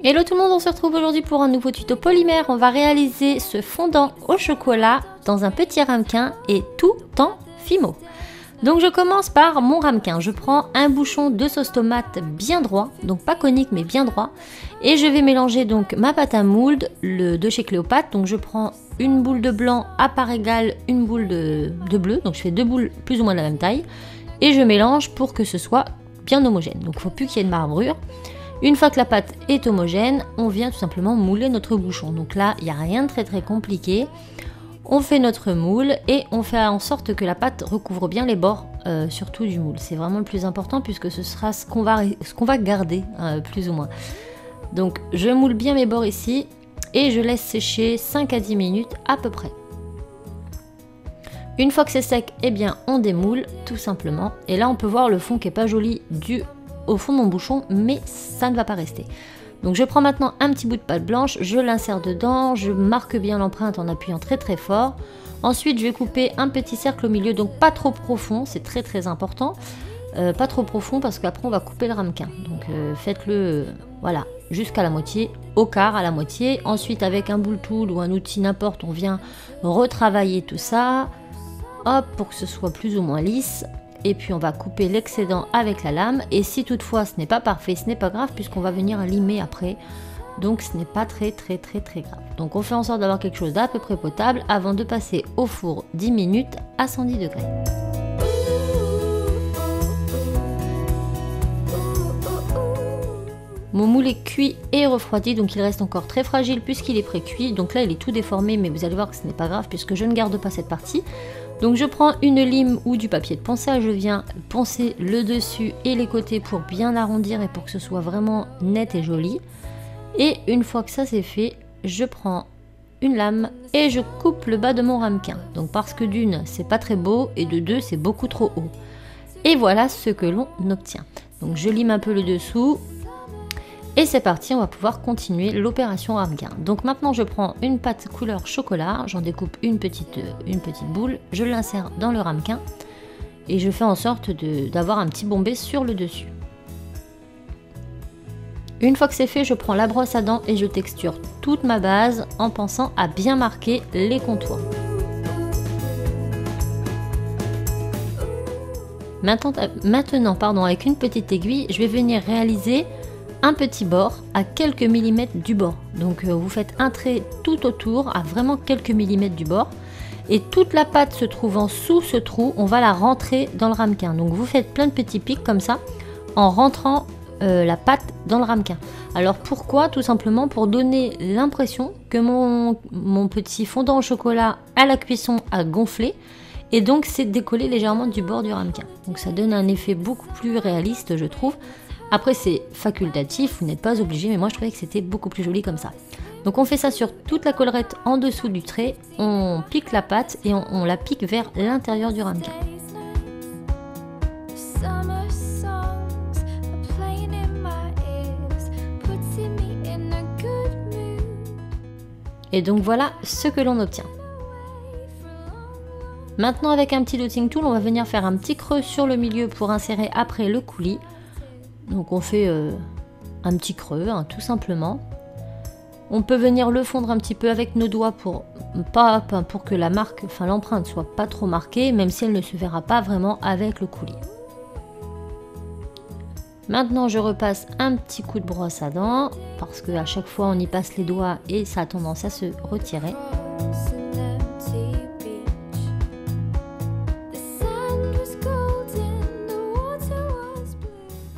Hello tout le monde, on se retrouve aujourd'hui pour un nouveau tuto polymère. On va réaliser ce fondant au chocolat dans un petit ramequin et tout en Fimo. Donc je commence par mon ramequin. Je prends un bouchon de sauce tomate bien droit, donc pas conique mais bien droit. Et je vais mélanger donc ma pâte à moudre de chez Cléopâtre. Donc je prends une boule de blanc à part égale une boule de bleu. Donc je fais deux boules plus ou moins de la même taille. Et je mélange pour que ce soit bien homogène. Donc il ne faut plus qu'il y ait de marbrure. Une fois que la pâte est homogène, on vient tout simplement mouler notre bouchon. Donc là, il n'y a rien de très compliqué. On fait notre moule et on fait en sorte que la pâte recouvre bien les bords, surtout du moule. C'est vraiment le plus important puisque ce sera ce qu'on va garder, plus ou moins. Donc je moule bien mes bords ici et je laisse sécher 5 à 10 minutes à peu près. Une fois que c'est sec, eh bien on démoule tout simplement. Et là on peut voir le fond qui n'est pas joli au fond de mon bouchon, mais ça ne va pas rester. Donc je prends maintenant un petit bout de pâte blanche, je l'insère dedans, je marque bien l'empreinte en appuyant très fort. Ensuite je vais couper un petit cercle au milieu, donc pas trop profond, c'est très important. Pas trop profond parce qu'après on va couper le ramequin. Donc faites-le voilà, jusqu'à la moitié, au quart à la moitié. Ensuite avec un boule tool ou un outil n'importe, on vient retravailler tout ça. Hop, pour que ce soit plus ou moins lisse. Et puis on va couper l'excédent avec la lame. Et si toutefois ce n'est pas parfait, ce n'est pas grave puisqu'on va venir limer après. Donc ce n'est pas très grave. Donc on fait en sorte d'avoir quelque chose d'à peu près potable avant de passer au four 10 minutes à 110 degrés. Mon moule est cuit et refroidi, donc il reste encore très fragile puisqu'il est pré-cuit. Donc là il est tout déformé, mais vous allez voir que ce n'est pas grave puisque je ne garde pas cette partie. Donc je prends une lime ou du papier de ponçage, je viens poncer le dessus et les côtés pour bien arrondir et pour que ce soit vraiment net et joli. Et une fois que ça c'est fait, je prends une lame et je coupe le bas de mon ramequin. Donc parce que d'une, c'est pas très beau et de deux, c'est beaucoup trop haut. Et voilà ce que l'on obtient. Donc je lime un peu le dessous. Et c'est parti, on va pouvoir continuer l'opération ramequin. Donc maintenant je prends une pâte couleur chocolat, j'en découpe une petite boule, je l'insère dans le ramequin et je fais en sorte d'avoir un petit bombé sur le dessus. Une fois que c'est fait, je prends la brosse à dents et je texture toute ma base en pensant à bien marquer les contours. Maintenant, avec une petite aiguille, je vais venir réaliser un petit bord à quelques millimètres du bord. Donc vous faites un trait tout autour à vraiment quelques millimètres du bord et toute la pâte se trouvant sous ce trou, on va la rentrer dans le ramequin. Donc vous faites plein de petits pics comme ça en rentrant la pâte dans le ramequin. Alors pourquoi? Tout simplement pour donner l'impression que mon petit fondant au chocolat à la cuisson a gonflé et donc c'est décollé légèrement du bord du ramequin. Donc ça donne un effet beaucoup plus réaliste, je trouve. Après c'est facultatif, vous n'êtes pas obligé, mais moi je trouvais que c'était beaucoup plus joli comme ça. Donc on fait ça sur toute la collerette en dessous du trait, on pique la pâte et on la pique vers l'intérieur du ramequin. Et donc voilà ce que l'on obtient. Maintenant avec un petit dotting tool, on va venir faire un petit creux sur le milieu pour insérer après le coulis. Donc on fait un petit creux, tout simplement. On peut venir le fondre un petit peu avec nos doigts pour que la marque, l'empreinte soit pas trop marquée, même si elle ne se verra pas vraiment avec le coulis. Maintenant je repasse un petit coup de brosse à dents, parce qu'à chaque fois on y passe les doigts et ça a tendance à se retirer.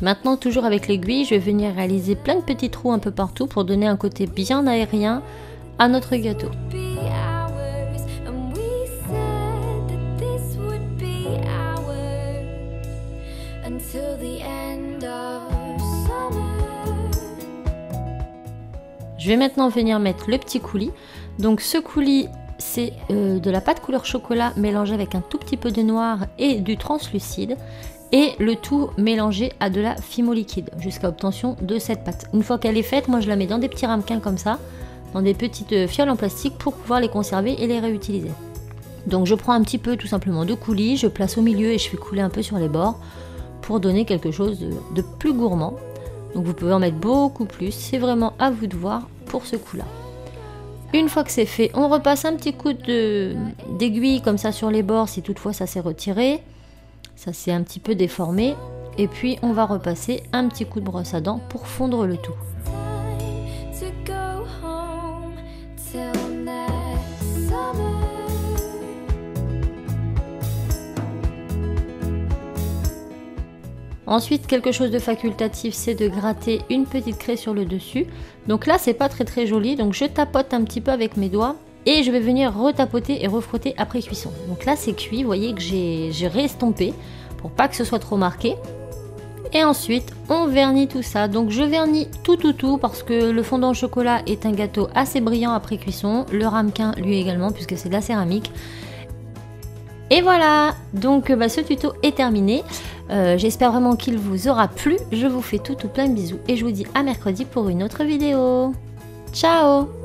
Maintenant, toujours avec l'aiguille, je vais venir réaliser plein de petits trous un peu partout pour donner un côté bien aérien à notre gâteau. Je vais maintenant venir mettre le petit coulis. Donc ce coulis, c'est de la pâte couleur chocolat mélangée avec un tout petit peu de noir et du translucide. Et le tout mélangé à de la Fimo liquide jusqu'à obtention de cette pâte. Une fois qu'elle est faite, moi je la mets dans des petits ramequins comme ça, dans des petites fioles en plastique pour pouvoir les conserver et les réutiliser. Donc je prends un petit peu tout simplement de coulis, je place au milieu et je fais couler un peu sur les bords pour donner quelque chose de plus gourmand. Donc vous pouvez en mettre beaucoup plus, c'est vraiment à vous de voir pour ce coup-là. Une fois que c'est fait, on repasse un petit coup d'aiguille comme ça sur les bords si toutefois ça s'est retiré. Ça s'est un petit peu déformé. Et puis on va repasser un petit coup de brosse à dents pour fondre le tout. Ensuite, quelque chose de facultatif, c'est de gratter une petite craie sur le dessus. Donc là, c'est pas très joli, donc je tapote un petit peu avec mes doigts et je vais venir retapoter et refrotter après cuisson. Donc là, c'est cuit, vous voyez que j'ai réestompé pour pas que ce soit trop marqué. Et ensuite, on vernit tout ça. Donc je vernis tout parce que le fondant au chocolat est un gâteau assez brillant après cuisson. Le ramequin, lui également, puisque c'est de la céramique. Et voilà, donc ce tuto est terminé. J'espère vraiment qu'il vous aura plu. Je vous fais tout plein de bisous et je vous dis à mercredi pour une autre vidéo. Ciao!